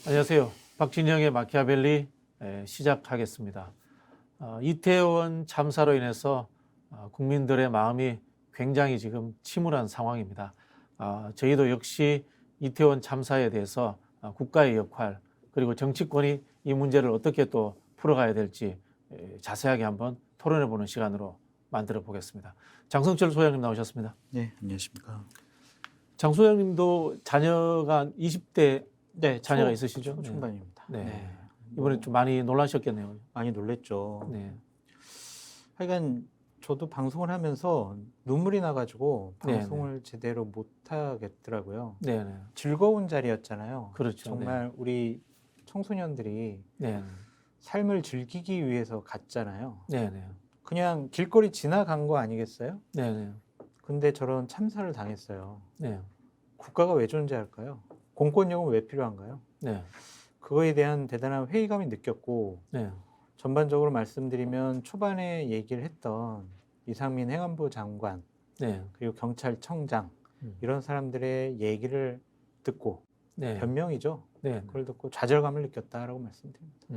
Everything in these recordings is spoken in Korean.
안녕하세요. 박진영의 마키아벨리 시작하겠습니다. 이태원 참사로 인해서 국민들의 마음이 굉장히 지금 침울한 상황입니다. 저희도 역시 이태원 참사에 대해서 국가의 역할 그리고 정치권이 이 문제를 어떻게 또 풀어가야 될지 자세하게 한번 토론해보는 시간으로 만들어 보겠습니다. 장성철 소장님 나오셨습니다. 네, 안녕하십니까. 장 소장님도 자녀가 20대 자녀가 있으시죠? 초중반입니다. 네. 네. 이번에 좀 많이 놀라셨겠네요. 많이 놀랬죠. 네. 하여간 저도 방송을 하면서 눈물이 나가지고 네, 방송을 제대로 못 하겠더라고요. 네, 네. 즐거운 자리였잖아요. 그렇죠. 정말 우리 청소년들이 네, 삶을 즐기기 위해서 갔잖아요. 네, 네, 그냥 길거리 지나간 거 아니겠어요? 네, 네, 근데 저런 참사를 당했어요. 네, 국가가 왜 존재할까요? 공권력은 왜 필요한가요? 네, 그거에 대한 대단한 회의감이 느꼈고, 네, 전반적으로 말씀드리면 초반에 얘기를 했던 이상민 행안부 장관 네, 그리고 경찰청장 이런 사람들의 얘기를 듣고 네, 변명이죠. 네. 그걸 듣고 좌절감을 느꼈다라고 말씀드립니다.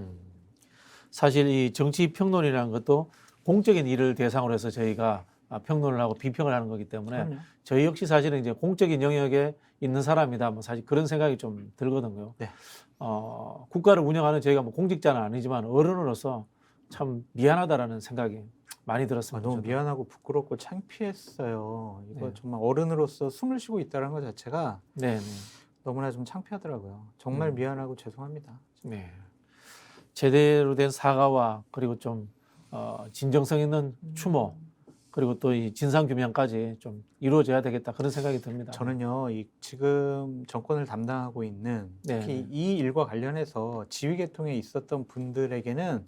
사실 이 정치 평론이라는 것도 공적인 일을 대상으로 해서 저희가 평론을 하고 비평을 하는 거기 때문에 그럼요. 저희 역시 사실은 이제 공적인 영역에 있는 사람이다. 뭐 사실 그런 생각이 좀 들거든요. 네. 국가를 운영하는 저희가 뭐 공직자는 아니지만 어른으로서 참 미안하다라는 생각이 많이 들었습니다. 너무 저도. 미안하고 부끄럽고 창피했어요. 이거 네. 정말 어른으로서 숨을 쉬고 있다는 것 자체가 네, 네. 너무나 좀 창피하더라고요. 정말 미안하고 죄송합니다. 네. 제대로 된 사과와 그리고 좀 진정성 있는 추모 그리고 또 이 진상 규명까지 좀 이루어져야 되겠다 그런 생각이 듭니다. 저는요, 지금 정권을 담당하고 있는 특히 네. 이 일과 관련해서 지휘 계통에 있었던 분들에게는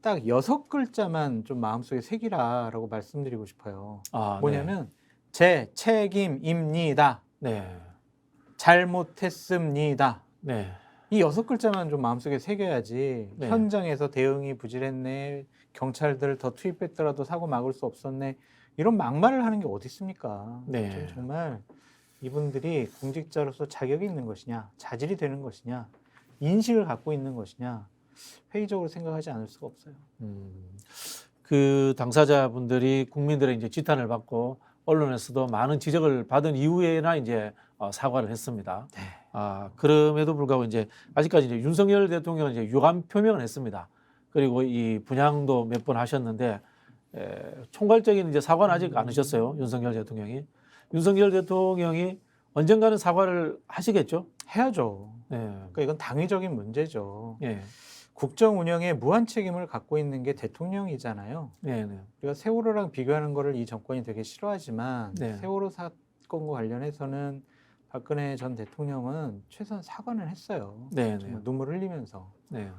딱 6글자만 좀 마음속에 새기라라고 말씀드리고 싶어요. 뭐냐면 제 책임입니다. 네. 잘못했습니다. 네. 이 6글자만 좀 마음속에 새겨야지. 네. 현장에서 대응이 부실했네. 경찰들 더 투입했더라도 사고 막을 수 없었네. 이런 막말을 하는 게 어디 있습니까? 네. 저는 정말 이분들이 공직자로서 자격이 있는 것이냐, 자질이 되는 것이냐, 인식을 갖고 있는 것이냐, 회의적으로 생각하지 않을 수가 없어요. 그 당사자분들이 국민들의 이제 지탄을 받고 언론에서도 많은 지적을 받은 이후에나 이제 사과를 했습니다. 네. 그럼에도 불구하고 이제 아직까지 이제 윤석열 대통령은 이제 유감 표명을 했습니다. 그리고 이 분양도 몇 번 하셨는데 총괄적인 이제 사과는 아직 안 하셨어요. 윤석열 대통령이. 윤석열 대통령이 언젠가는 사과를 하시겠죠? 해야죠. 네. 그러니까 이건 당위적인 문제죠. 예. 국정 운영에 무한 책임을 갖고 있는 게 대통령이잖아요. 네, 네. 우리가 세월호랑 비교하는 거를 이 정권이 되게 싫어하지만 네. 세월호 사건과 관련해서는 박근혜 전 대통령은 최소한 사과는 했어요. 네, 정말 네. 눈물 흘리면서. 네.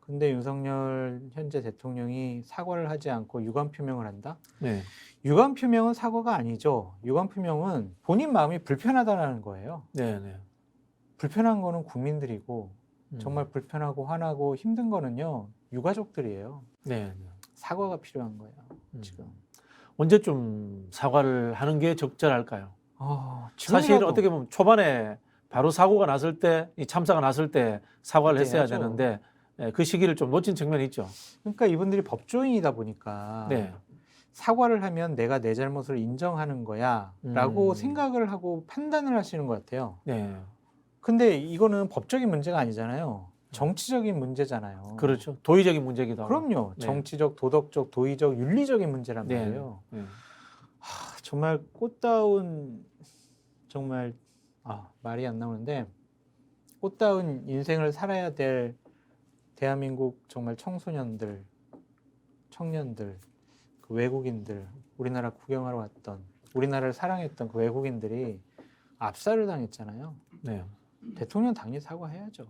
근데 윤석열 현재 대통령이 사과를 하지 않고 유감 표명을 한다? 네. 유감 표명은 사과가 아니죠. 유감 표명은 본인 마음이 불편하다는 거예요. 네, 네. 불편한 거는 국민들이고 정말 불편하고 화나고 힘든 거는요, 유가족들이에요. 네, 네. 사과가 필요한 거예요, 지금. 언제쯤 사과를 하는 게 적절할까요? 사실 지금이라도 어떻게 보면 초반에 바로 사고가 났을 때, 이 참사가 났을 때 사과를 그때 했어야 해야죠. 되는데 그 시기를 좀 놓친 측면이 있죠. 그러니까 이분들이 법조인이다 보니까 네. 사과를 하면 내가 내 잘못을 인정하는 거야 라고 음. 생각을 하고 판단을 하시는 것 같아요. 네. 근데 이거는 법적인 문제가 아니잖아요. 정치적인 문제잖아요. 그렇죠. 도의적인 문제기도 하고. 그럼요. 네. 정치적, 도덕적, 도의적, 윤리적인 문제란 네. 말이에요. 네. 정말 꽃다운 정말 말이 안 나오는데 꽃다운 인생을 살아야 될 대한민국 정말 청소년들, 청년들, 그 외국인들, 우리나라 구경하러 왔던 우리나라를 사랑했던 그 외국인들이 압살을 당했잖아요. 네. 대통령 당연히 사과해야죠.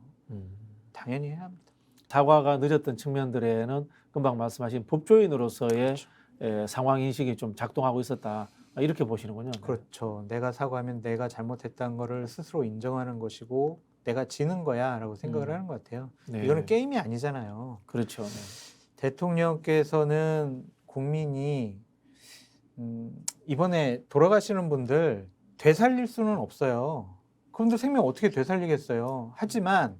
당연히 해야 합니다. 사과가 늦었던 측면들에는 금방 말씀하신 법조인으로서의 상황 인식이 좀 작동하고 있었다. 이렇게 보시는군요. 그렇죠. 내가 사과하면 내가 잘못했다는 거를 스스로 인정하는 것이고 내가 지는 거야 라고 생각을 하는 것 같아요. 네. 이거는 게임이 아니잖아요. 그렇죠. 네. 대통령께서는 국민이 이번에 돌아가시는 분들 되살릴 수는 없어요. 그분들 생명 어떻게 되살리겠어요. 하지만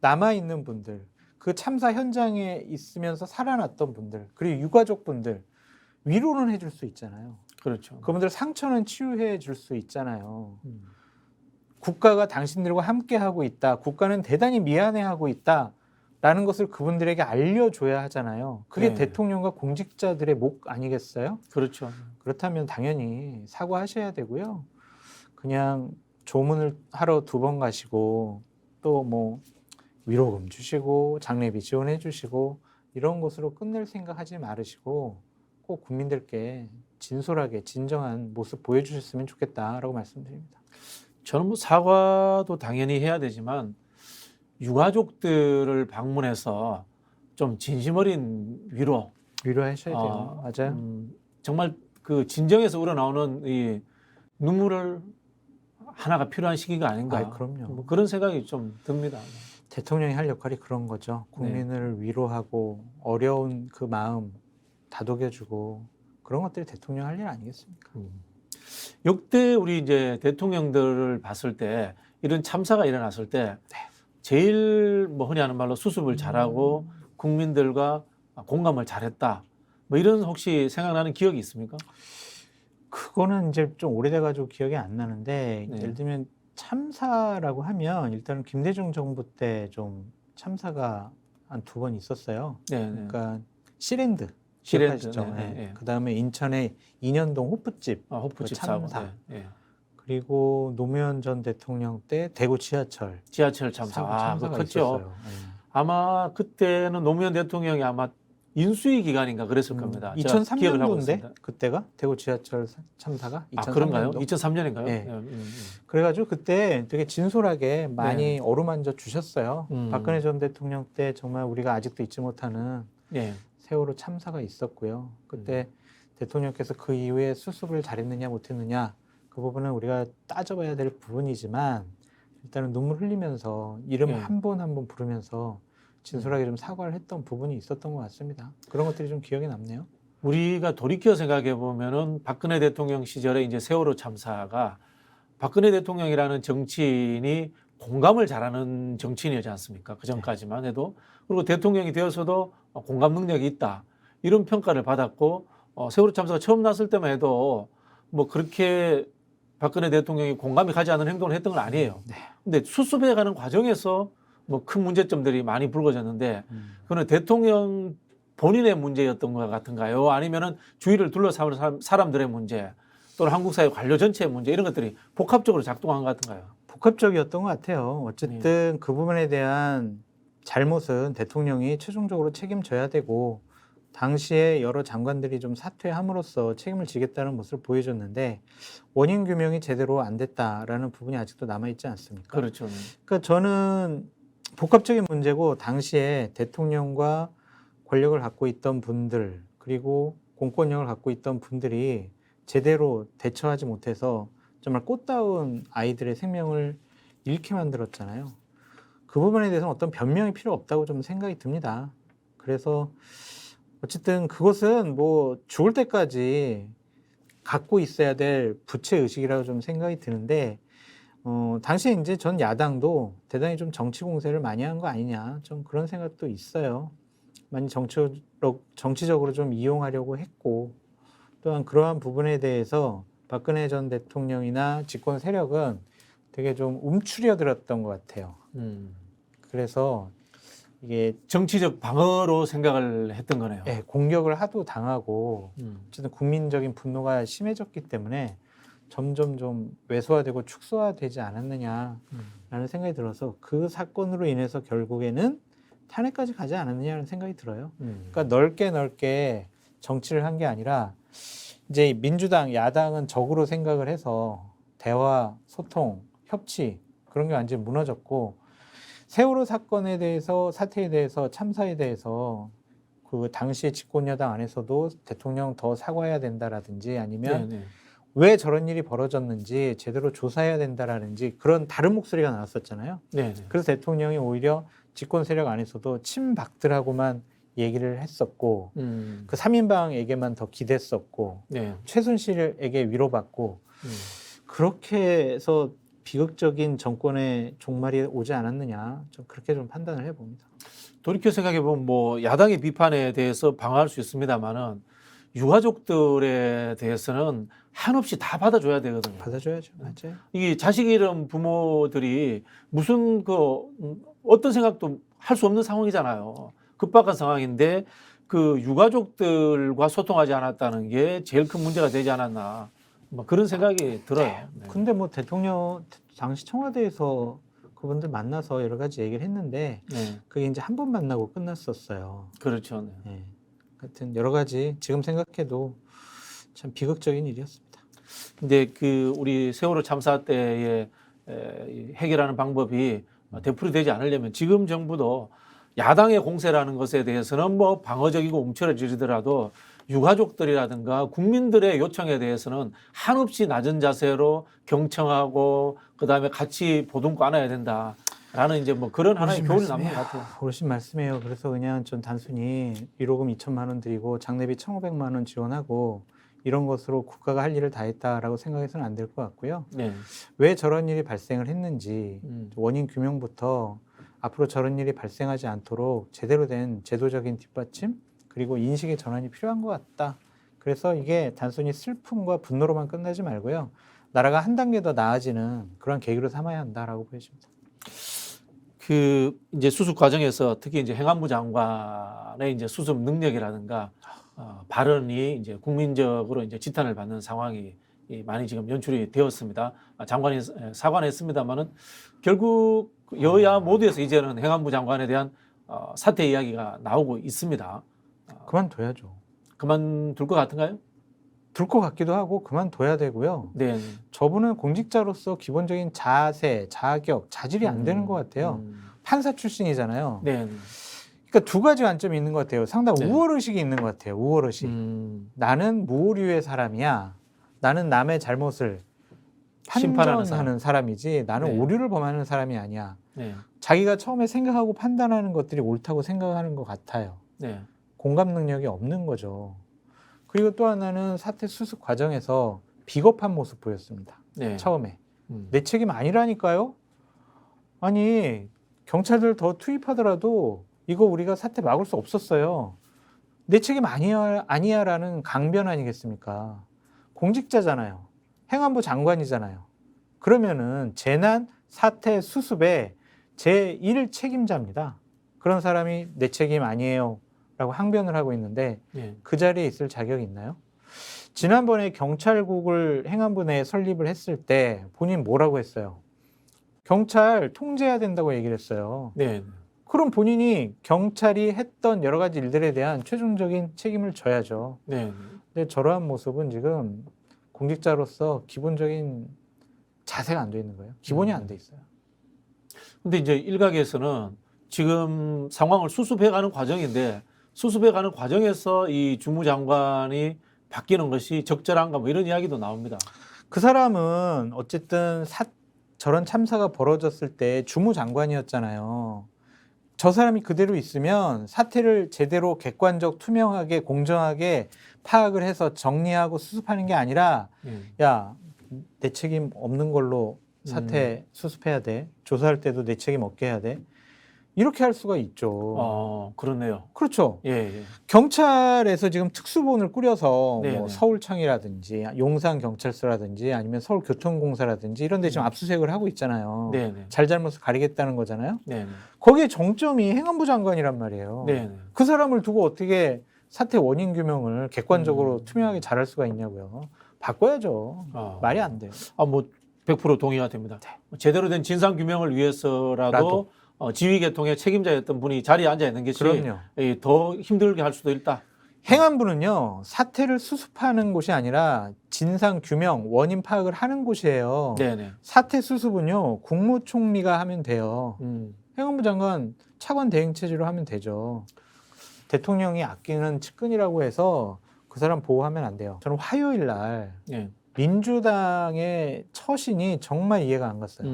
남아있는 분들, 그 참사 현장에 있으면서 살아났던 분들, 그리고 유가족분들 위로는 해줄 수 있잖아요. 그렇죠. 그분들 상처는 치유해 줄 수 있잖아요. 국가가 당신들과 함께하고 있다. 국가는 대단히 미안해하고 있다. 라는 것을 그분들에게 알려줘야 하잖아요. 그게 네. 대통령과 공직자들의 목 아니겠어요? 그렇죠. 그렇다면 당연히 사과하셔야 되고요. 그냥 조문을 하러 2번 가시고 또 뭐 위로금 주시고 장례비 지원해 주시고 이런 것으로 끝낼 생각하지 말으시고 꼭 국민들께 진솔하게 진정한 모습 보여주셨으면 좋겠다라고 말씀드립니다. 저는 뭐 사과도 당연히 해야 되지만 유가족들을 방문해서 좀 진심 어린 위로, 위로하셔야 돼요. 맞아요. 정말 그 진정에서 우러나오는 이 눈물을 하나가 필요한 시기가 아닌가. 그럼요. 뭐 그런 생각이 좀 듭니다. 대통령이 할 역할이 그런 거죠. 국민을 위로하고 어려운 그 마음 다독여주고 그런 것들이 대통령 할 일 아니겠습니까? 역대 우리 이제 대통령들을 봤을 때 이런 참사가 일어났을 때 제일 뭐 흔히 하는 말로 수습을 잘하고 국민들과 공감을 잘했다. 뭐 이런 혹시 생각나는 기억이 있습니까? 그거는 이제 좀 오래돼가지고 기억이 안 나는데 네. 예를 들면 참사라고 하면 일단은 김대중 정부 때 좀 참사가 한 2번 있었어요. 네, 네. 그러니까 시랜드 시랜드, 기억하시죠? 네, 네, 네. 그다음에 인천의 인현동 호프집 호프집 그 사고. 참사. 네. 그리고 노무현 전 대통령 때 대구 지하철 지하철 참사. 참사가 그거 컸죠. 있었어요. 아마 그때는 노무현 대통령이 아마 인수위 기간인가 그랬을 겁니다. 제가 기억을 하고 2003년도인데 있습니다. 그때가 대구 지하철 참사가 2003년도. 그런가요? 2003년인가요? 네. 그래가지고 그때 되게 진솔하게 많이 어루만져 주셨어요. 박근혜 전 대통령 때 정말 우리가 아직도 잊지 못하는 세월호 참사가 있었고요. 그때 대통령께서 그 이후에 수습을 잘했느냐 못했느냐 그 부분은 우리가 따져봐야 될 부분이지만 일단은 눈물 흘리면서 이름 한 번 한 번 부르면서 진솔하게 좀 사과를 했던 부분이 있었던 것 같습니다. 그런 것들이 좀 기억에 남네요. 우리가 돌이켜 생각해 보면은 박근혜 대통령 시절에 이제 세월호 참사가 박근혜 대통령이라는 정치인이 공감을 잘하는 정치인이지 않습니까? 그 전까지만 해도. 그리고 대통령이 되어서도 공감 능력이 있다. 이런 평가를 받았고 세월호 참사가 처음 났을 때만 해도 뭐 그렇게 박근혜 대통령이 공감이 가지 않는 행동을 했던 건 아니에요. 근데 수습해 가는 과정에서 뭐 큰 문제점들이 많이 불거졌는데 그거는 대통령 본인의 문제였던 것 같은가요? 아니면은 주위를 둘러싸는 사람들의 문제 또는 한국 사회 관료 전체의 문제 이런 것들이 복합적으로 작동한 것 같은가요? 복합적이었던 것 같아요. 어쨌든 그 부분에 대한 잘못은 대통령이 최종적으로 책임져야 되고 당시에 여러 장관들이 좀 사퇴함으로써 책임을 지겠다는 모습을 보여줬는데 원인 규명이 제대로 안 됐다라는 부분이 아직도 남아있지 않습니까? 그렇죠. 그러니까 저는 복합적인 문제고 당시에 대통령과 권력을 갖고 있던 분들 그리고 공권력을 갖고 있던 분들이 제대로 대처하지 못해서 정말 꽃다운 아이들의 생명을 잃게 만들었잖아요. 그 부분에 대해서는 어떤 변명이 필요 없다고 좀 생각이 듭니다. 그래서 어쨌든 그것은 뭐 죽을 때까지 갖고 있어야 될 부채의식이라고 좀 생각이 드는데 당시에 이제 전 야당도 대단히 좀 정치 공세를 많이 한 거 아니냐 좀 그런 생각도 있어요. 많이 정치적으로 좀 이용하려고 했고 또한 그러한 부분에 대해서 박근혜 전 대통령이나 집권 세력은 되게 좀 움츠려들었던 것 같아요. 그래서 이게 정치적 방어로 생각을 했던 거네요. 네, 공격을 하도 당하고 어쨌든 국민적인 분노가 심해졌기 때문에 점점 좀 왜소화되고 축소화되지 않았느냐라는 생각이 들어서 그 사건으로 인해서 결국에는 탄핵까지 가지 않았느냐는 생각이 들어요. 그러니까 넓게 정치를 한 게 아니라 이제 민주당, 야당은 적으로 생각을 해서 대화, 소통, 협치 그런 게 완전히 무너졌고 세월호 사건에 대해서 사태에 대해서 참사에 대해서 그 당시의 집권 여당 안에서도 대통령 더 사과해야 된다라든지 아니면 왜 저런 일이 벌어졌는지 제대로 조사해야 된다라든지 그런 다른 목소리가 나왔었잖아요. 그래서 대통령이 오히려 집권 세력 안에서도 친박들하고만 얘기를 했었고 그 3인방에게만 더 기댔었고 최순실에게 위로받고 그렇게 해서 비극적인 정권의 종말이 오지 않았느냐, 좀 그렇게 좀 판단을 해봅니다. 돌이켜 생각해 보면 뭐 야당의 비판에 대해서 방어할 수 있습니다만은 유가족들에 대해서는 한없이 다 받아줘야 되거든요. 받아줘야죠. 맞아요. 이게 자식 잃은 부모들이 무슨 어떤 생각도 할 수 없는 상황이잖아요. 급박한 상황인데 그 유가족들과 소통하지 않았다는 게 제일 큰 문제가 되지 않았나. 뭐 그런 생각이 들어요. 네. 근데 뭐 대통령 당시 청와대에서 그분들 만나서 여러 가지 얘기를 했는데 네. 그게 이제 한 번 만나고 끝났었어요. 그렇죠. 네. 네. 하여튼 여러 가지 지금 생각해도 참 비극적인 일이었습니다. 근데 그 우리 세월호 참사 때에 해결하는 방법이 되풀이되지 않으려면 지금 정부도 야당의 공세라는 것에 대해서는 뭐 방어적이고 움츠러지더라도 유가족들이라든가 국민들의 요청에 대해서는 한없이 낮은 자세로 경청하고 그다음에 같이 보듬고 안아야 된다라는 이제 뭐 그런 하나의 교훈이 남는 것 같아요. 어르신 말씀이에요. 그래서 그냥 전 단순히 1호금 2천만 원 드리고 장례비 1,500만 원 지원하고 이런 것으로 국가가 할 일을 다 했다라고 생각해서는 안 될 것 같고요. 네. 왜 저런 일이 발생을 했는지 원인 규명부터 앞으로 저런 일이 발생하지 않도록 제대로 된 제도적인 뒷받침 그리고 인식의 전환이 필요한 것 같다. 그래서 이게 단순히 슬픔과 분노로만 끝나지 말고요. 나라가 한 단계 더 나아지는 그런 계기로 삼아야 한다라고 보여집니다. 그 이제 수습 과정에서 특히 이제 행안부 장관의 이제 수습 능력이라든가 발언이 이제 국민적으로 이제 지탄을 받는 상황이 많이 지금 연출이 되었습니다. 장관이 사과는 했습니다만은 결국 여야 모두에서 이제는 행안부 장관에 대한 사퇴 이야기가 나오고 있습니다. 그만둬야죠. 그만둘 것 같은가요? 둘 것 같기도 하고 그만둬야 되고요. 네. 저분은 공직자로서 기본적인 자세, 자격, 자질이 안 되는 것 같아요. 판사 출신이잖아요. 네. 그러니까 두 가지 관점이 있는 것 같아요. 상당 네. 우월의식이 있는 것 같아요. 우월의식. 나는 무오류의 사람이야. 나는 남의 잘못을 심판하는 판단하는 사람이지 나는 네. 오류를 범하는 사람이 아니야. 네. 자기가 처음에 생각하고 판단하는 것들이 옳다고 생각하는 것 같아요. 네. 공감 능력이 없는 거죠. 그리고 또 하나는 사태 수습 과정에서 비겁한 모습 보였습니다. 네. 처음에. 내 책임 아니라니까요? 아니 경찰들 더 투입하더라도 이거 우리가 사태 막을 수 없었어요. 내 책임 아니야라는 강변 아니겠습니까? 공직자잖아요. 행안부 장관이잖아요. 그러면은 재난 사태 수습의 제1 책임자입니다. 그런 사람이 내 책임 아니에요 라고 항변을 하고 있는데 네. 그 자리에 있을 자격이 있나요? 지난번에 경찰국을 행안부 내에 설립을 했을 때 본인 뭐라고 했어요? 경찰 통제해야 된다고 얘기를 했어요. 네. 그럼 본인이 경찰이 했던 여러 가지 일들에 대한 최종적인 책임을 져야죠. 네. 근데 저러한 모습은 지금 공직자로서 기본적인 자세가 안 돼 있는 거예요. 기본이 안 돼 있어요. 근데 이제 일각에서는 지금 상황을 수습해가는 과정인데 수습해가는 과정에서 이 주무장관이 바뀌는 것이 적절한가 뭐 이런 이야기도 나옵니다. 그 사람은 어쨌든 저런 참사가 벌어졌을 때 주무장관이었잖아요. 저 사람이 그대로 있으면 사태를 제대로 객관적, 투명하게, 공정하게 파악을 해서 정리하고 수습하는 게 아니라 야, 내 책임 없는 걸로 사태 수습해야 돼. 조사할 때도 내 책임 없게 해야 돼. 이렇게 할 수가 있죠. 그렇네요. 그렇죠. 예, 예. 경찰에서 지금 특수본을 꾸려서 네, 뭐 네. 서울청이라든지 용산경찰서라든지 아니면 서울교통공사라든지 이런 데 지금 압수수색을 하고 있잖아요. 네, 네. 잘잘못을 가리겠다는 거잖아요. 네, 네. 거기에 정점이 행안부 장관이란 말이에요. 네, 네. 그 사람을 두고 어떻게 사태 원인 규명을 객관적으로 투명하게 잘할 수가 있냐고요. 바꿔야죠. 말이 안 돼요. 뭐 100% 동의가 됩니다. 제대로 된 진상 규명을 위해서라도 지휘 계통의 책임자였던 분이 자리에 앉아 있는 것이 그럼요. 더 힘들게 할 수도 있다. 행안부는요, 사태를 수습하는 곳이 아니라 진상 규명, 원인 파악을 하는 곳이에요. 네네. 사태 수습은요, 국무총리가 하면 돼요. 행안부 장관 차관 대행 체제로 하면 되죠. 대통령이 아끼는 측근이라고 해서 그 사람 보호하면 안 돼요. 저는 화요일 날 네. 민주당의 처신이 정말 이해가 안 갔어요.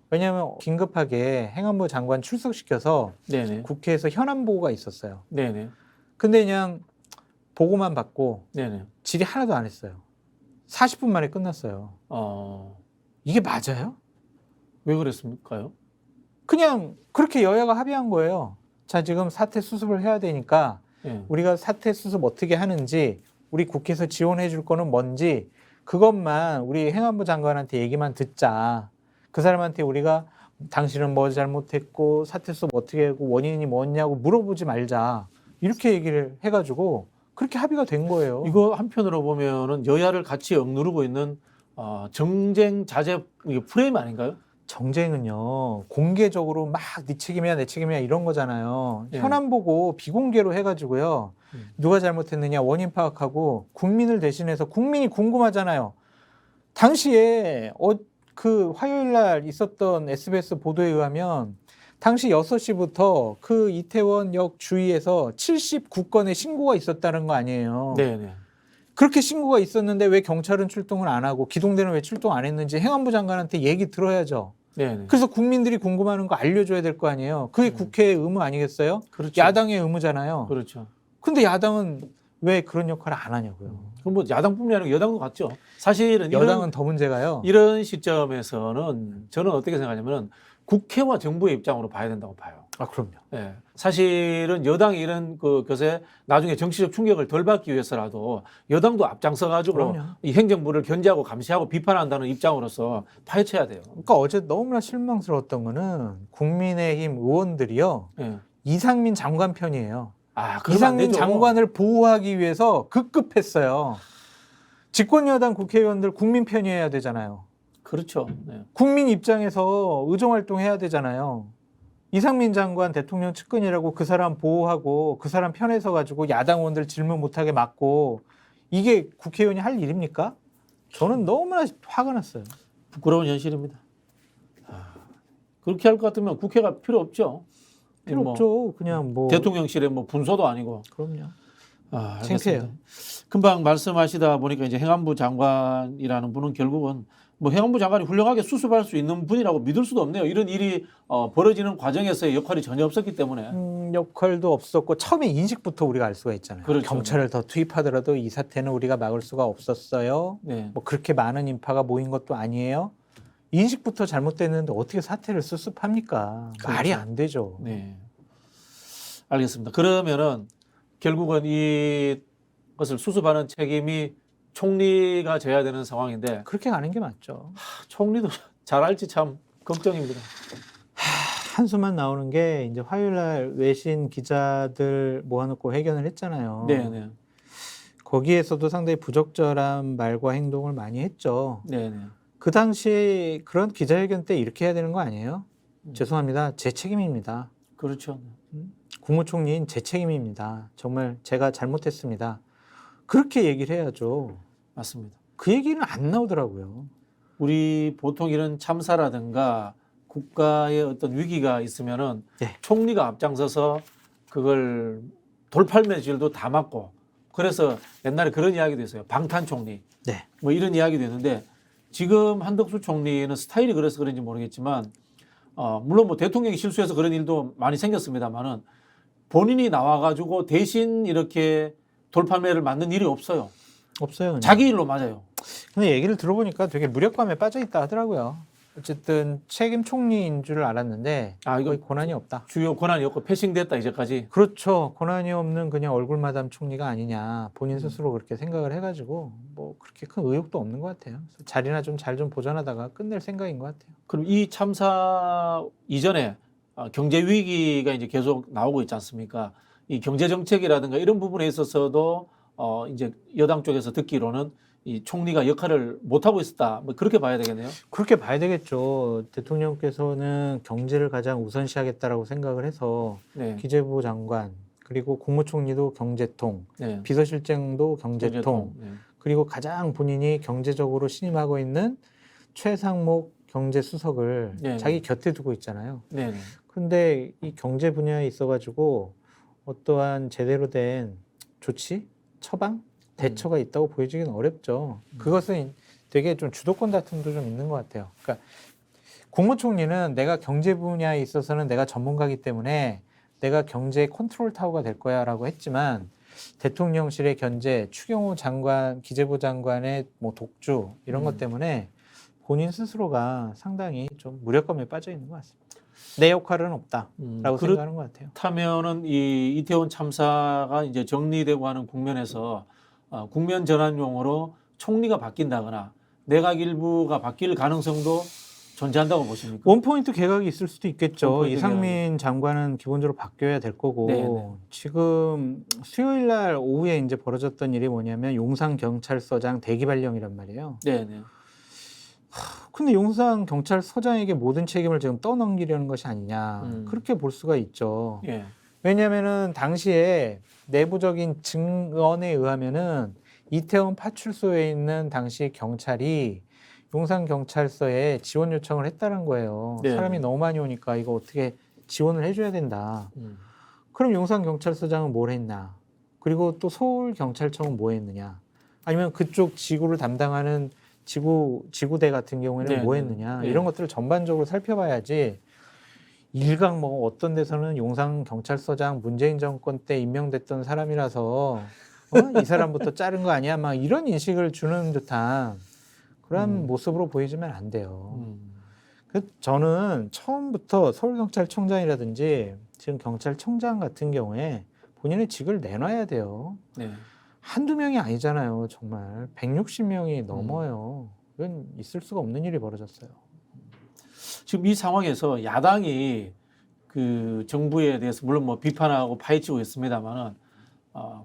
왜냐하면 긴급하게 행안부 장관 출석시켜서 네네. 국회에서 현안 보고가 있었어요. 네네. 근데 그냥 보고만 받고 네네. 질의 하나도 안 했어요. 40분 만에 끝났어요. 이게 맞아요? 왜 그랬습니까요? 그냥 그렇게 여야가 합의한 거예요. 자, 지금 사태 수습을 해야 되니까 예. 우리가 사태 수습 어떻게 하는지, 우리 국회에서 지원해 줄 거는 뭔지 그것만 우리 행안부 장관한테 얘기만 듣자. 그 사람한테 우리가 당신은 뭐 잘못했고 사태 수습 어떻게 하고 원인이 뭐냐고 물어보지 말자. 이렇게 얘기를 해가지고 그렇게 합의가 된 거예요. 이거 한편으로 보면은 여야를 같이 억누르고 있는 정쟁 자제 프레임 아닌가요? 정쟁은요, 공개적으로 막 네 책임이야 내 책임이야 이런 거잖아요. 예. 현안 보고 비공개로 해가지고요, 누가 잘못했느냐 원인 파악하고 국민을 대신해서, 국민이 궁금하잖아요. 당시에 그 화요일 날 있었던 SBS 보도에 의하면 당시 6시부터 그 이태원역 주위에서 79건의 신고가 있었다는 거 아니에요. 네네. 그렇게 신고가 있었는데 왜 경찰은 출동을 안 하고 기동대는 왜 출동 안 했는지 행안부 장관한테 얘기 들어야죠. 네네. 그래서 국민들이 궁금해하는 거 알려줘야 될 거 아니에요. 그게 국회의 의무 아니겠어요? 그렇죠. 야당의 의무잖아요. 그렇죠. 근데 야당은 왜 그런 역할을 안 하냐고요. 그럼 뭐 야당뿐만이 아니라 여당도 같죠. 사실은 여당은 더 문제가요. 이런 시점에서는 저는 어떻게 생각하냐면 국회와 정부의 입장으로 봐야 된다고 봐요. 아, 그럼요. 예. 사실은 여당이 이런 것에 나중에 정치적 충격을 덜 받기 위해서라도 여당도 앞장서 가지고 그럼요. 이 행정부를 견제하고 감시하고 비판한다는 입장으로서 파헤쳐야 돼요. 그러니까 어제 너무나 실망스러웠던 거는 국민의힘 의원들이요, 예. 이상민 장관 편이에요. 아, 그러면 안 이상민 되죠. 장관을 보호하기 위해서 급급했어요. 집권여당 국회의원들 국민 편이어야 되잖아요. 그렇죠. 네. 국민 입장에서 의정활동해야 되잖아요. 이상민 장관 대통령 측근이라고 그 사람 보호하고 그 사람 편에 서 가지고 야당 의원들 질문 못하게 막고, 이게 국회의원이 할 일입니까? 저는 너무나 화가 났어요. 부끄러운 현실입니다. 그렇게 할 것 같으면 국회가 필요 없죠. 필요 뭐 없죠. 그냥 뭐. 대통령실에 뭐 분소도 아니고. 그럼요. 알겠습니다. 창피해요. 금방 말씀하시다 보니까 이제 행안부 장관이라는 분은 결국은 뭐 행안부 장관이 훌륭하게 수습할 수 있는 분이라고 믿을 수도 없네요. 이런 일이 벌어지는 과정에서의 역할이 전혀 없었기 때문에. 역할도 없었고 처음에 인식부터 우리가 알 수가 있잖아요. 그렇죠. 경찰을 더 투입하더라도 이 사태는 우리가 막을 수가 없었어요. 네. 뭐 그렇게 많은 인파가 모인 것도 아니에요. 인식부터 잘못됐는데 어떻게 사태를 수습합니까? 그렇죠. 말이 안 되죠. 네. 알겠습니다. 그러면은 결국은 이것을 수습하는 책임이 총리가 져야 되는 상황인데 그렇게 가는 게 맞죠. 총리도 잘할지 참 걱정입니다. 한수만 나오는 게 이제 화요일 날 외신 기자들 모아놓고 회견을 했잖아요. 네네. 거기에서도 상당히 부적절한 말과 행동을 많이 했죠. 네네. 그 당시 그런 기자회견 때 이렇게 해야 되는 거 아니에요? 죄송합니다. 제 책임입니다. 그렇죠. 국무총리인 제 책임입니다. 정말 제가 잘못했습니다. 그렇게 얘기를 해야죠. 맞습니다. 그 얘기는 안 나오더라고요. 우리 보통 이런 참사라든가 국가의 어떤 위기가 있으면은 네. 총리가 앞장서서 그걸 돌팔매질도 다 막고, 그래서 옛날에 그런 이야기도 있어요. 방탄총리. 네. 뭐 이런 이야기도 있는데 지금 한덕수 총리는 스타일이 그래서 그런지 모르겠지만 물론 뭐 대통령이 실수해서 그런 일도 많이 생겼습니다만은 본인이 나와가지고 대신 이렇게 돌팔매를 맞는 일이 없어요. 없어요. 그냥. 자기 일로 맞아요. 근데 얘기를 들어보니까 되게 무력감에 빠져 있다 하더라고요. 어쨌든 책임 총리인 줄 알았는데 이거 거의 권한이 없다. 주요 권한이 없고 패싱됐다 이제까지. 그렇죠. 권한이 없는 그냥 얼굴마담 총리가 아니냐. 본인 스스로 그렇게 생각을 해가지고 뭐 그렇게 큰 의욕도 없는 것 같아요. 그래서 자리나 좀 잘 좀 보존하다가 끝낼 생각인 것 같아요. 그럼 이 참사 이전에 경제 위기가 이제 계속 나오고 있지 않습니까? 이 경제 정책이라든가 이런 부분에 있어서도 이제 여당 쪽에서 듣기로는 이 총리가 역할을 못 하고 있었다. 뭐 그렇게 봐야 되겠네요. 그렇게 봐야 되겠죠. 대통령께서는 경제를 가장 우선시하겠다라고 생각을 해서 네. 기재부 장관, 그리고 국무총리도 경제통, 네. 비서실장도 경제통, 네. 그리고 가장 본인이 경제적으로 신임하고 있는 최상목 경제수석을 네. 자기 곁에 두고 있잖아요. 네. 근데 이 경제 분야에 있어가지고 어떠한 제대로 된 조치, 처방, 대처가 있다고 보여지기는 어렵죠. 그것은 되게 좀 주도권 다툼도 좀 있는 것 같아요. 그러니까 국무총리는 내가 경제 분야에 있어서는 내가 전문가이기 때문에 내가 경제 컨트롤 타워가 될 거야라고 했지만, 대통령실의 견제, 추경호 장관, 기재부 장관의 뭐 독주 이런 것 때문에 본인 스스로가 상당히 좀 무력감에 빠져 있는 것 같습니다. 내 역할은 없다라고 생각하는 것 같아요. 그렇다면은 이 이태원 참사가 이제 정리되고 하는 국면에서 국면 전환용으로 총리가 바뀐다거나 내각 일부가 바뀔 가능성도 존재한다고 보십니까? 원포인트 개각이 있을 수도 있겠죠. 원포인트 이상민 장관은 기본적으로 바뀌어야 될 거고 네네. 지금 수요일 날 오후에 이제 벌어졌던 일이 뭐냐면 용산 경찰서장 대기 발령이란 말이에요. 네네. 근데 용산 경찰서장에게 모든 책임을 지금 떠넘기려는 것이 아니냐 그렇게 볼 수가 있죠. 예. 왜냐하면은 당시에 내부적인 증언에 의하면은 이태원 파출소에 있는 당시 경찰이 용산 경찰서에 지원 요청을 했다는 거예요. 네. 사람이 너무 많이 오니까 이거 어떻게 지원을 해줘야 된다. 음. 그럼 용산 경찰서장은 뭘 했나? 그리고 또 서울 경찰청은 뭐 했느냐? 아니면 그쪽 지구를 담당하는 지구대 같은 경우에는 네, 뭐 네. 했느냐? 네. 이런 것들을 전반적으로 살펴봐야지. 일각 뭐 어떤 데서는 용산 경찰서장 문재인 정권 때 임명됐던 사람이라서 이 사람부터 자른 거 아니야? 막 이런 인식을 주는 듯한 그런 모습으로 보이지면 안 돼요. 저는 처음부터 서울경찰청장이라든지 지금 경찰청장 같은 경우에 본인의 직을 내놔야 돼요. 네. 한두 명이 아니잖아요. 정말 160명이 넘어요. 이건 있을 수가 없는 일이 벌어졌어요. 지금 이 상황에서 야당이 그 정부에 대해서 물론 뭐 비판하고 파헤치고 있습니다만은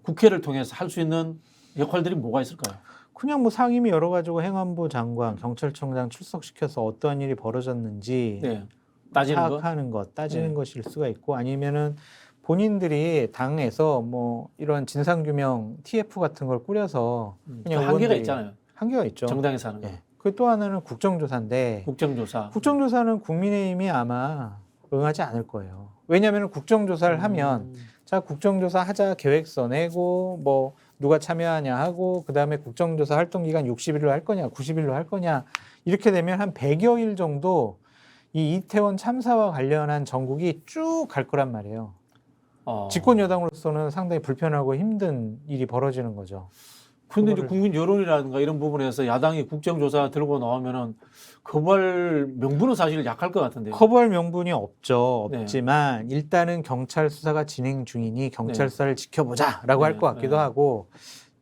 국회를 통해서 할 수 있는 역할들이 뭐가 있을까요? 그냥 뭐 상임위 열어가지고 행안부 장관, 경찰청장 출석시켜서 어떠한 일이 벌어졌는지 네. 따지는 파악하는 것, 따지는 네. 것일 수가 있고 아니면은 본인들이 당에서 뭐 이런 진상규명 TF 같은 걸 꾸려서 그냥 한계가 의원들이- 있잖아요. 한계가 있죠. 정당에서 하는 거. 예. 그 또 하나는 국정조사인데 국정조사. 국정조사는 국민의힘이 아마 응하지 않을 거예요. 왜냐하면 국정조사를 하면 자 국정조사 하자 계획서 내고 뭐 누가 참여하냐 하고 그다음에 국정조사 활동 기간 60일로 할 거냐 90일로 할 거냐 이렇게 되면 한 100여일 정도 이 이태원 참사와 관련한 전국이 쭉 갈 거란 말이에요. 집권 여당으로서는 상당히 불편하고 힘든 일이 벌어지는 거죠. 근데 이제 국민 여론이라든가 이런 부분에서 야당이 국정조사 들고 나오면은 거부할 명분은 사실 약할 것 같은데요. 커버할 명분이 없죠. 네. 없지만 일단은 경찰 수사가 진행 중이니 경찰 수사를 지켜보자라고 할 것 같기도 네. 하고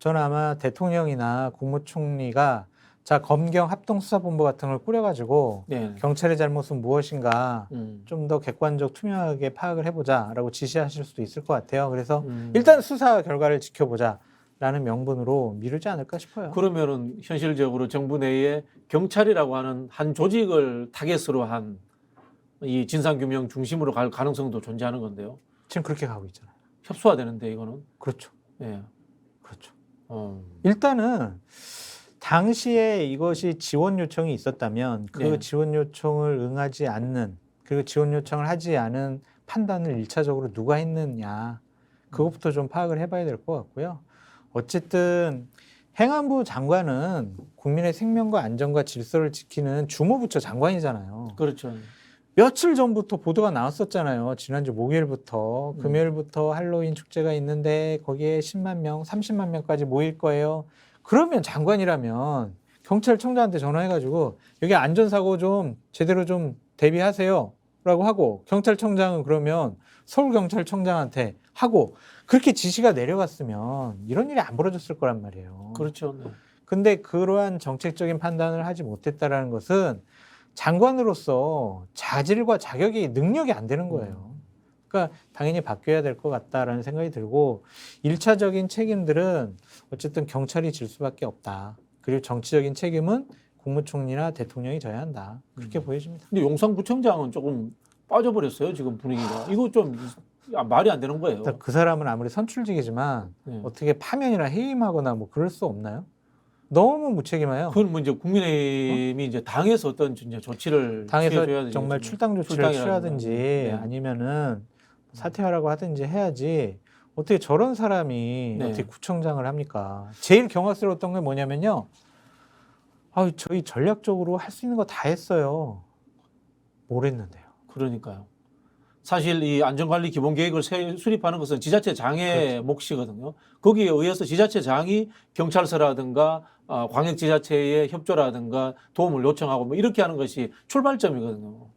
저는 아마 대통령이나 국무총리가 자 검경 합동수사본부 같은 걸 꾸려가지고 네. 경찰의 잘못은 무엇인가 좀 더 객관적 투명하게 파악을 해보자라고 지시하실 수도 있을 것 같아요. 그래서 일단 수사 결과를 지켜보자라는 명분으로 미루지 않을까 싶어요. 그러면은 현실적으로 정부 내에 경찰이라고 하는 한 조직을 타겟으로 한 이 진상규명 중심으로 갈 가능성도 존재하는 건데요. 지금 그렇게 가고 있잖아요. 협소화되는데 이거는. 그렇죠. 예. 그렇죠. 일단은 당시에 이것이 지원 요청이 있었다면 그 네. 지원 요청을 응하지 않는 그리고 지원 요청을 하지 않은 판단을 1차적으로 누가 했느냐 그것부터 좀 파악을 해봐야 될 것 같고요. 어쨌든 행안부 장관은 국민의 생명과 안전과 질서를 지키는 주무부처 장관이잖아요. 그렇죠. 며칠 전부터 보도가 나왔었잖아요. 지난주 목요일부터 금요일부터 할로윈 축제가 있는데 거기에 10만 명, 30만 명까지 모일 거예요. 그러면 장관이라면 경찰청장한테 전화해가지고 여기 안전사고 좀 제대로 좀 대비하세요 라고 하고 경찰청장은 그러면 서울경찰청장한테 하고 그렇게 지시가 내려갔으면 이런 일이 안 벌어졌을 거란 말이에요. 그렇죠. 네. 근데 그러한 정책적인 판단을 하지 못했다라는 것은 장관으로서 자질과 자격이 능력이 안 되는 거예요. 그러니까 당연히 바뀌어야 될 것 같다라는 생각이 들고 1차적인 책임들은 어쨌든 경찰이 질 수밖에 없다. 그리고 정치적인 책임은 국무총리나 대통령이 져야 한다. 그렇게 보여집니다. 근데 용산구청장은 조금 빠져버렸어요. 지금 분위기가. 이거 좀 말이 안 되는 거예요. 그 사람은 아무리 선출직이지만 네. 어떻게 파면이나 해임하거나 뭐 그럴 수 없나요? 너무 무책임해요. 그건 뭐 이제 국민의힘이 이제 당에서 어떤 이제 조치를 당에서 취해줘야 정말 되겠죠. 출당 조치를 출당이라든가. 취하든지 네. 아니면은 사퇴하라고 하든지 해야지 어떻게 저런 사람이 네. 어떻게 구청장을 합니까? 제일 경악스러웠던 게 뭐냐면요. 저희 전략적으로 할 수 있는 거 다 했어요. 뭘 했는데요? 그러니까요. 사실 이 안전관리 기본계획을 수립하는 것은 지자체장의 그렇죠. 몫이거든요. 거기에 의해서 지자체장이 경찰서라든가 광역지자체의 협조라든가 도움을 요청하고 뭐 이렇게 하는 것이 출발점이거든요.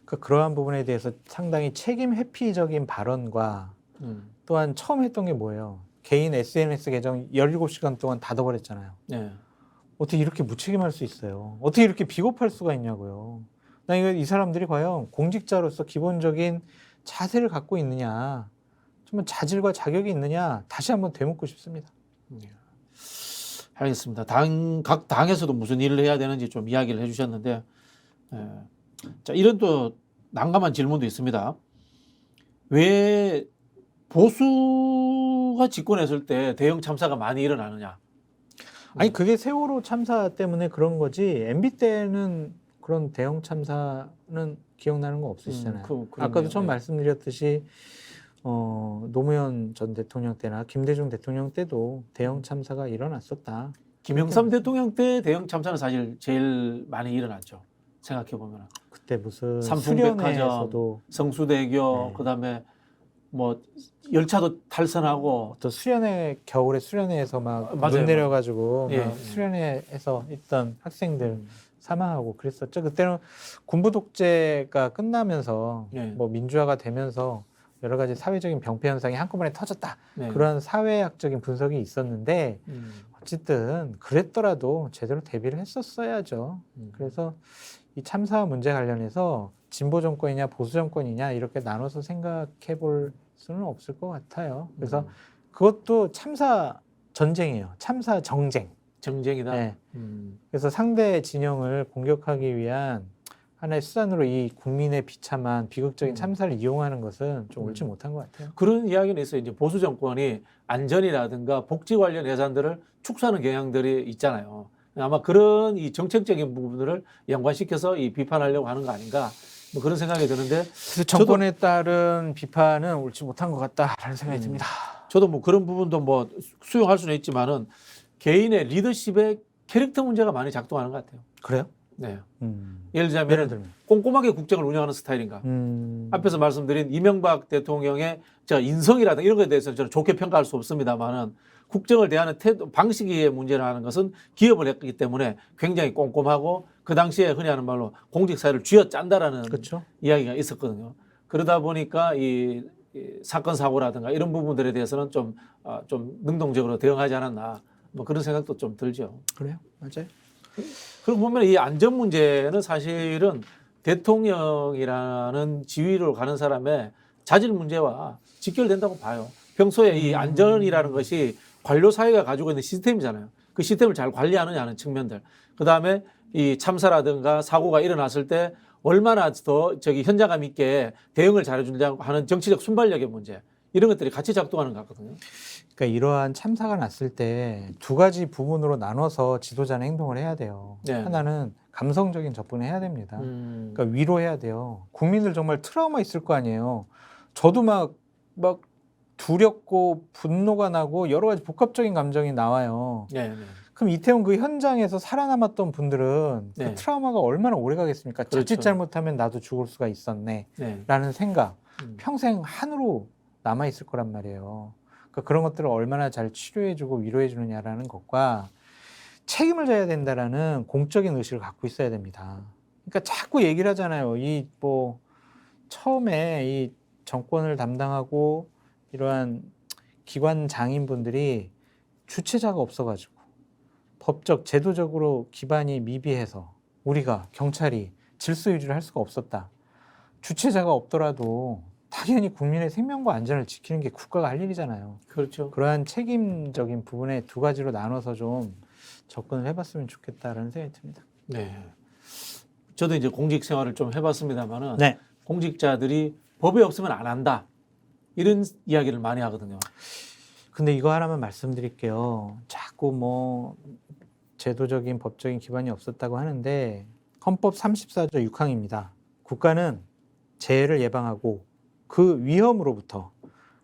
그러니까 그러한 부분에 대해서 상당히 책임 회피적인 발언과 또한 처음 했던 게 뭐예요? 개인 SNS 계정 17시간 동안 닫아버렸잖아요. 네. 어떻게 이렇게 무책임할 수 있어요? 어떻게 이렇게 비겁할 수가 있냐고요. 나 이거 이 사람들이 과연 공직자로서 기본적인 자세를 갖고 있느냐, 정말 자질과 자격이 있느냐 다시 한번 되묻고 싶습니다. 알겠습니다. 각 당에서도 무슨 일을 해야 되는지 좀 이야기를 해주셨는데, 자, 이런 또 난감한 질문도 있습니다. 왜 보수가 집권했을 때 대형 참사가 많이 일어나느냐? 아니 그게 세월호 참사 때문에 그런 거지. MB 때는 그런 대형 참사는 기억나는 거 없으시잖아요. 아까도 처음 말씀드렸듯이 노무현 전 대통령 때나 김대중 대통령 때도 대형 참사가 일어났었다. 김영삼 대통령 때 대형 참사는 사실 제일 많이 일어났죠. 생각해 보면 그때 무슨 삼풍백화점, 성수대교, 네. 그다음에 뭐 열차도 탈선하고 또 수련회 겨울에 수련회에서 막 맞아요, 눈 내려가지고 예, 막 수련회에서 있던 학생들 사망하고 그랬었죠. 그때는 군부 독재가 끝나면서 예. 뭐 민주화가 되면서 여러 가지 사회적인 병폐 현상이 한꺼번에 터졌다. 네. 그런 사회학적인 분석이 있었는데 어쨌든 그랬더라도 제대로 대비를 했었어야죠. 그래서 이 참사 문제 관련해서 진보 정권이냐 보수 정권이냐 이렇게 나눠서 생각해 볼 수는 없을 것 같아요. 그래서 그것도 참사 전쟁이에요. 참사 정쟁. 정쟁이다. 네. 그래서 상대 진영을 공격하기 위한 하나의 수단으로 이 국민의 비참한 비극적인 참사를 이용하는 것은 좀 옳지 못한 것 같아요. 그런 이야기는 있어요. 이제 보수 정권이 안전이라든가 복지 관련 예산들을 축소하는 경향들이 있잖아요. 아마 그런 이 정책적인 부분들을 연관시켜서 이 비판하려고 하는 거 아닌가, 뭐 그런 생각이 드는데. 정권에 따른 비판은 옳지 못한 것 같다라는 생각이 듭니다. 저도 뭐 그런 부분도 뭐 수용할 수는 있지만은 개인의 리더십의 캐릭터 문제가 많이 작동하는 것 같아요. 그래요? 네. 예를 들면 꼼꼼하게 국정을 운영하는 스타일인가. 앞에서 말씀드린 이명박 대통령의 인성이라든가 이런 것에 대해서는 저는 좋게 평가할 수 없습니다만은 국정을 대하는 태도, 방식의 문제라는 것은 기업을 했기 때문에 굉장히 꼼꼼하고 그 당시에 흔히 하는 말로 공직사회를 쥐어짠다라는 그렇죠. 이야기가 있었거든요. 그러다 보니까 이 사건 사고라든가 이런 부분들에 대해서는 좀 능동적으로 대응하지 않았나, 뭐 그런 생각도 좀 들죠. 그래요, 맞아요. 그리고 보면 이 안전 문제는 사실은 대통령이라는 지위로 가는 사람의 자질 문제와 직결된다고 봐요. 평소에 이 안전이라는 것이 관료 사회가 가지고 있는 시스템이잖아요. 그 시스템을 잘 관리하느냐 하는 측면들. 그다음에 이 참사라든가 사고가 일어났을 때 얼마나 더 현장감 있게 대응을 잘해주려고 하는 정치적 순발력의 문제. 이런 것들이 같이 작동하는 것 같거든요. 그러니까 이러한 참사가 났을 때 두 가지 부분으로 나눠서 지도자는 행동을 해야 돼요. 네. 하나는 감성적인 접근을 해야 됩니다. 그러니까 위로해야 돼요. 국민들 정말 트라우마 있을 거 아니에요. 저도 막 두렵고 분노가 나고 여러 가지 복합적인 감정이 나와요. 네, 네. 그럼 이태원 그 현장에서 살아남았던 분들은 네. 그 트라우마가 얼마나 오래 가겠습니까? 그렇죠. 자칫 잘못하면 나도 죽을 수가 있었네. 네. 라는 생각. 평생 한으로 남아있을 거란 말이에요. 그러니까 그런 것들을 얼마나 잘 치료해주고 위로해주느냐라는 것과 책임을 져야 된다라는 공적인 의식을 갖고 있어야 됩니다. 그러니까 자꾸 얘기를 하잖아요. 처음에 이 정권을 담당하고 이러한 기관 장인분들이 주체자가 없어가지고 법적, 제도적으로 기반이 미비해서 우리가 경찰이 질서 유지를 할 수가 없었다. 주체자가 없더라도 당연히 국민의 생명과 안전을 지키는 게 국가가 할 일이잖아요. 그렇죠. 그러한 책임적인 부분에 두 가지로 나눠서 좀 접근을 해봤으면 좋겠다라는 생각이 듭니다. 네. 저도 이제 공직 생활을 좀 해봤습니다만은 네. 공직자들이 법이 없으면 안 한다, 이런 이야기를 많이 하거든요. 근데 이거 하나만 말씀드릴게요. 자꾸 제도적인 법적인 기반이 없었다고 하는데 헌법 34조 6항입니다. 국가는 재해를 예방하고 그 위험으로부터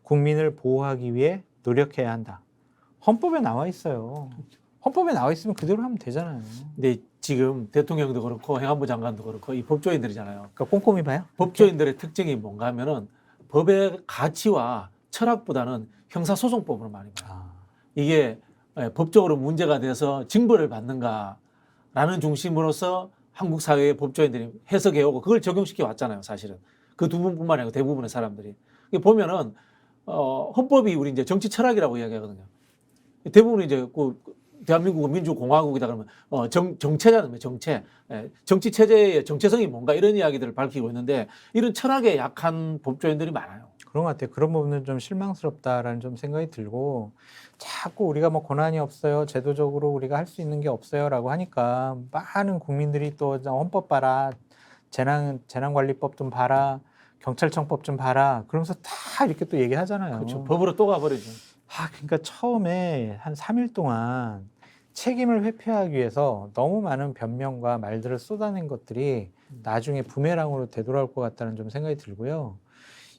국민을 보호하기 위해 노력해야 한다. 헌법에 나와 있어요. 헌법에 나와 있으면 그대로 하면 되잖아요. 근데 지금 대통령도 그렇고 행안부 장관도 그렇고 이 법조인들이잖아요. 그러니까 꼼꼼히 봐요. 법조인들의 특징이 뭔가 하면은 법의 가치와 철학보다는 형사소송법으로 많이 봐요. 아, 이게 법적으로 문제가 돼서 징벌을 받는가라는 중심으로서 한국 사회의 법조인들이 해석해 오고 그걸 적용시켜 왔잖아요, 사실은. 그 두 분뿐만 아니고 대부분의 사람들이. 이게 보면은 헌법이 우리 이제 정치 철학이라고 이야기하거든요. 대부분 이제 그 대한민국은 민주공화국이다 그러면 정체잖아요, 정체. 정치 체제의 정체성이 뭔가 이런 이야기들을 밝히고 있는데 이런 철학에 약한 법조인들이 많아요. 그런 것 같아요. 그런 부분은 좀 실망스럽다라는 좀 생각이 들고 자꾸 우리가 뭐 권한이 없어요. 제도적으로 우리가 할 수 있는 게 없어요라고 하니까 많은 국민들이 또 헌법 봐라. 재난관리법 좀 봐라. 경찰청법 좀 봐라. 그러면서 다 이렇게 또 얘기하잖아요. 그렇죠. 법으로 또 가버리죠. 그러니까 처음에 한 3일 동안 책임을 회피하기 위해서 너무 많은 변명과 말들을 쏟아낸 것들이 나중에 부메랑으로 되돌아올 것 같다는 좀 생각이 들고요.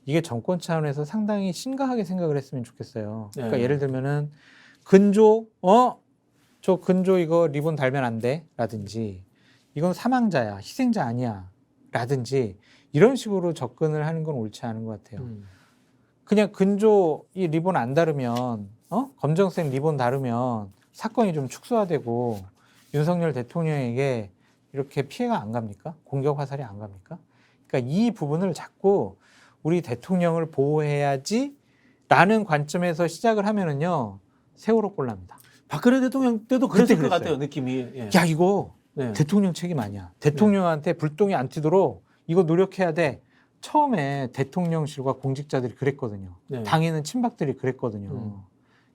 이게 정권 차원에서 상당히 심각하게 생각을 했으면 좋겠어요. 그러니까 예를 들면은 근조, 저 근조 이거 리본 달면 안 돼? 라든지 이건 사망자야, 희생자 아니야? 라든지 이런 식으로 접근을 하는 건 옳지 않은 것 같아요. 그냥 근조 이 리본 안 다르면 검정색 리본 다르면 사건이 좀 축소화되고 윤석열 대통령에게 이렇게 피해가 안 갑니까? 공격 화살이 안 갑니까? 그러니까 이 부분을 자꾸 우리 대통령을 보호해야지 라는 관점에서 시작을 하면은요 세월호 꼴납니다. 박근혜 대통령 때도 그랬을 것 같아요, 느낌이. 예. 야 이거 네. 대통령 책임 아니야. 대통령한테 불똥이 안 튀도록 이거 노력해야 돼. 처음에 대통령실과 공직자들이 그랬거든요. 네. 당에는 친박들이 그랬거든요.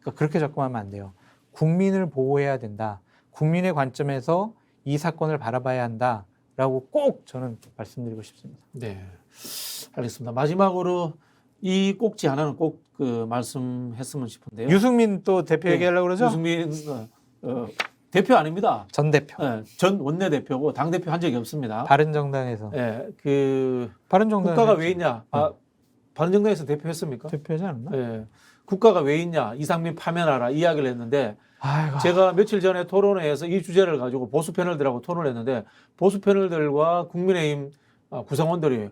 그러니까 그렇게 접근하면 안 돼요. 국민을 보호해야 된다. 국민의 관점에서 이 사건을 바라봐야 한다라고 꼭 저는 말씀드리고 싶습니다. 네, 알겠습니다. 마지막으로 이 꼭지 하나는 꼭 그 말씀했으면 싶은데요. 유승민 또 대표 얘기하려고 그러죠? 유승민 대표 아닙니다. 전 대표. 전 원내대표고 당 대표 한 적이 없습니다. 바른정당에서. 바른정당 국가가 왜 있냐? 바른정당에서 대표했습니까? 대표하지 않았나? 국가가 왜 있냐? 이상민 파면하라 이야기를 했는데 아이고. 제가 며칠 전에 토론회에서 이 주제를 가지고 보수 패널들하고 토론을 했는데 보수 패널들과 국민의힘 구성원들이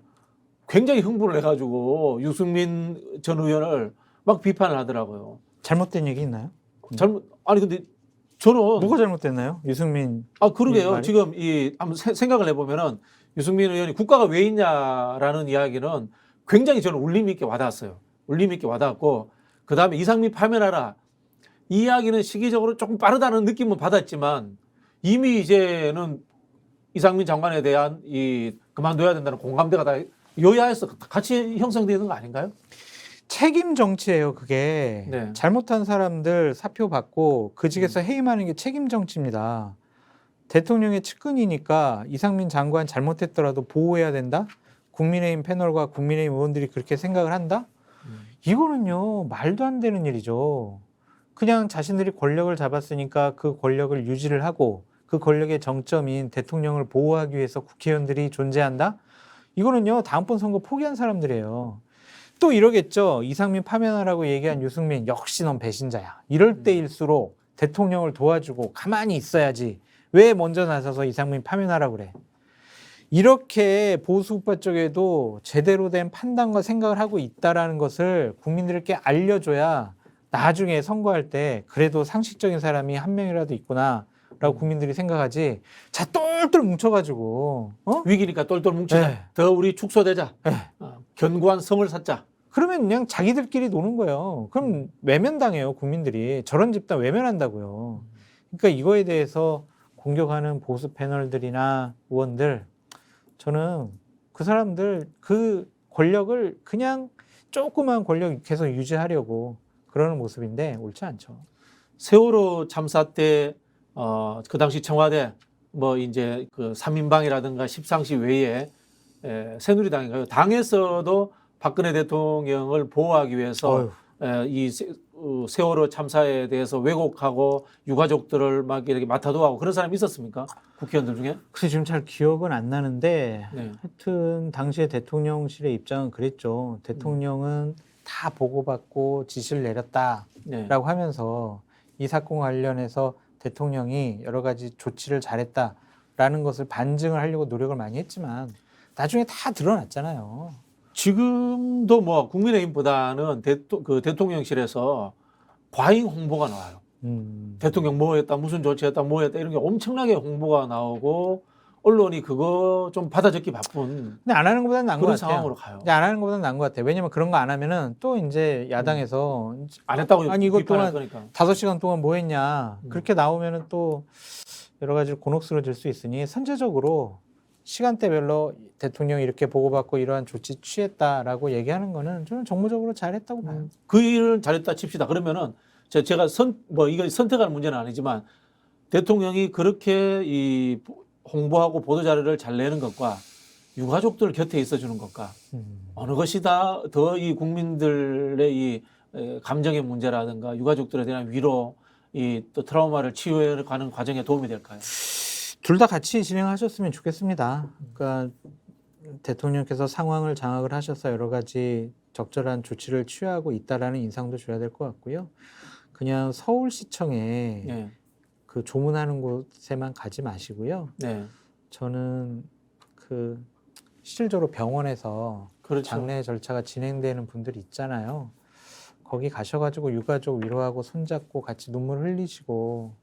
굉장히 흥분을 해가지고 유승민 전 의원을 막 비판을 하더라고요. 잘못된 얘기 있나요? 아니 근데 저는 뭐가 잘못됐나요? 유승민. 그러게요. 말이? 지금 한번 생각을 해보면은 유승민 의원이 국가가 왜 있냐라는 이야기는 굉장히 저는 울림 있게 와닿았어요. 울림 있게 와닿았고 그 다음에 이상민 파면하라 이 이야기는 시기적으로 조금 빠르다는 느낌은 받았지만 이미 이제는 이상민 장관에 대한 그만둬야 된다는 공감대가 다 여야에서 같이 형성되는 거 아닌가요? 책임 정치예요, 그게. 네. 잘못한 사람들 사표 받고 그 직에서 해임하는 게 책임 정치입니다. 대통령의 측근이니까 이상민 장관 잘못했더라도 보호해야 된다? 국민의힘 패널과 국민의힘 의원들이 그렇게 생각을 한다? 이거는요, 말도 안 되는 일이죠. 그냥 자신들이 권력을 잡았으니까 그 권력을 유지를 하고 그 권력의 정점인 대통령을 보호하기 위해서 국회의원들이 존재한다? 이거는요, 다음번 선거 포기한 사람들이에요. 또 이러겠죠. 이상민 파면하라고 얘기한 유승민 역시 넌 배신자야. 이럴 때일수록 대통령을 도와주고 가만히 있어야지. 왜 먼저 나서서 이상민 파면하라고 그래. 이렇게 보수우파 쪽에도 제대로 된 판단과 생각을 하고 있다라는 것을 국민들께 알려줘야 나중에 선거할 때 그래도 상식적인 사람이 한 명이라도 있구나 라고 국민들이 생각하지. 자, 똘똘 뭉쳐가지고 위기니까 똘똘 뭉치자. 네. 더 우리 축소되자. 견고한 성을 쌓자. 그러면 그냥 자기들끼리 노는 거예요. 그럼 외면당해요, 국민들이. 저런 집단 외면한다고요. 그러니까 이거에 대해서 공격하는 보수 패널들이나 의원들, 저는 그 사람들 그 권력을 그냥 조그만 권력 계속 유지하려고 그러는 모습인데 옳지 않죠. 세월호 참사 때 그 당시 청와대 이제 그 3인방이라든가 십상시 외에 새누리당인가요? 당에서도 박근혜 대통령을 보호하기 위해서 이 세월호 참사에 대해서 왜곡하고 유가족들을 막 이렇게 맡아도하고 그런 사람이 있었습니까? 국회의원들 중에? 글쎄 지금 잘 기억은 안 나는데 네. 하여튼 당시에 대통령실의 입장은 그랬죠. 대통령은 다 보고받고 지시를 내렸다라고 네. 하면서 이 사건 관련해서 대통령이 여러 가지 조치를 잘했다. 라는 것을 반증을 하려고 노력을 많이 했지만 나중에 다 드러났잖아요. 지금도 뭐 국민의힘보다는 대통령실에서 과잉 홍보가 나와요. 대통령 뭐 했다, 무슨 조치했다, 뭐 했다 이런 게 엄청나게 홍보가 나오고 언론이 그거 좀 받아 적기 바쁜 근데 안 하는 것보다는 나은 것 그런 같아요. 상황으로 가요. 근데 안 하는 것보다는 나은 것 같아요. 왜냐면 그런 거 안 하면은 또 이제 야당에서 안 했다고 아니 이것 비판할 동안 거니까. 5시간 동안 뭐 했냐. 그렇게 나오면은 또 여러 가지로 곤혹스러워질 수 있으니 선제적으로 시간대별로 대통령이 이렇게 보고받고 이러한 조치 취했다라고 얘기하는 거는 저는 정무적으로 잘했다고 봐요. 그 일을 잘했다 칩시다. 그러면은 제가 이거 선택하는 문제는 아니지만 대통령이 그렇게 이 홍보하고 보도 자료를 잘 내는 것과 유가족들 곁에 있어주는 것과 어느 것이 다 더 이 국민들의 이 감정의 문제라든가 유가족들에 대한 위로 이 또 트라우마를 치유해 가는 과정에 도움이 될까요? 둘 다 같이 진행하셨으면 좋겠습니다. 그러니까 대통령께서 상황을 장악을 하셔서 여러 가지 적절한 조치를 취하고 있다라는 인상도 줘야 될 것 같고요. 그냥 서울시청에 네. 그 조문하는 곳에만 가지 마시고요. 네. 저는 그 실질적으로 병원에서 그렇죠. 장례 절차가 진행되는 분들이 있잖아요. 거기 가셔가지고 유가족 위로하고 손잡고 같이 눈물 흘리시고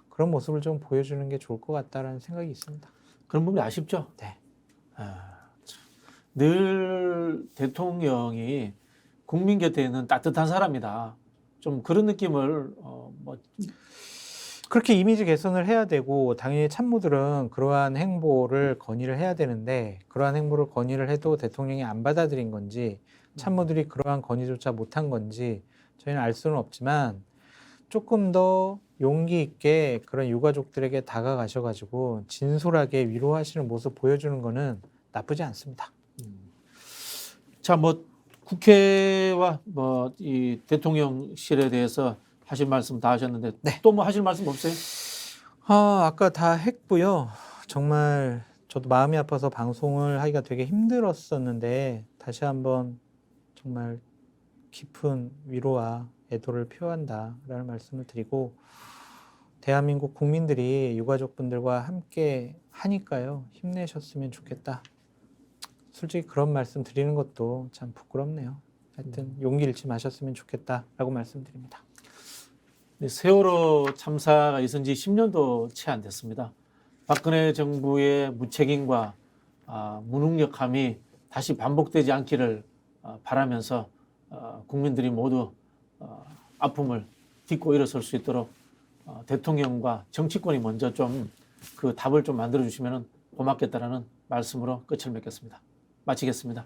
그런 모습을 좀 보여주는 게 좋을 것 같다라는 생각이 있습니다. 그런 부분이 아쉽죠? 네. 늘 대통령이 국민 곁에 있는 따뜻한 사람이다. 좀 그런 느낌을 그렇게 이미지 개선을 해야 되고 당연히 참모들은 그러한 행보를 건의를 해야 되는데 그러한 행보를 건의를 해도 대통령이 안 받아들인 건지 참모들이 그러한 건의조차 못한 건지 저희는 알 수는 없지만 조금 더 용기 있게 그런 유가족들에게 다가가셔가지고 진솔하게 위로하시는 모습 보여주는 거는 나쁘지 않습니다. 자, 뭐 국회와 뭐 이 대통령실에 대해서 하실 말씀 다 하셨는데 네. 또 뭐 하실 말씀 없어요? 아까 다 했고요. 정말 저도 마음이 아파서 방송을 하기가 되게 힘들었었는데 다시 한번 정말 깊은 위로와 애도를 표한다라는 말씀을 드리고 대한민국 국민들이 유가족분들과 함께 하니까요. 힘내셨으면 좋겠다. 솔직히 그런 말씀 드리는 것도 참 부끄럽네요. 하여튼 용기 잃지 마셨으면 좋겠다라고 말씀드립니다. 세월호 참사가 있은 지 10년도 채 안 됐습니다. 박근혜 정부의 무책임과 무능력함이 다시 반복되지 않기를 바라면서 국민들이 모두 아픔을 딛고 일어설 수 있도록 대통령과 정치권이 먼저 좀 그 답을 좀 만들어 주시면 고맙겠다라는 말씀으로 끝을 맺겠습니다. 마치겠습니다.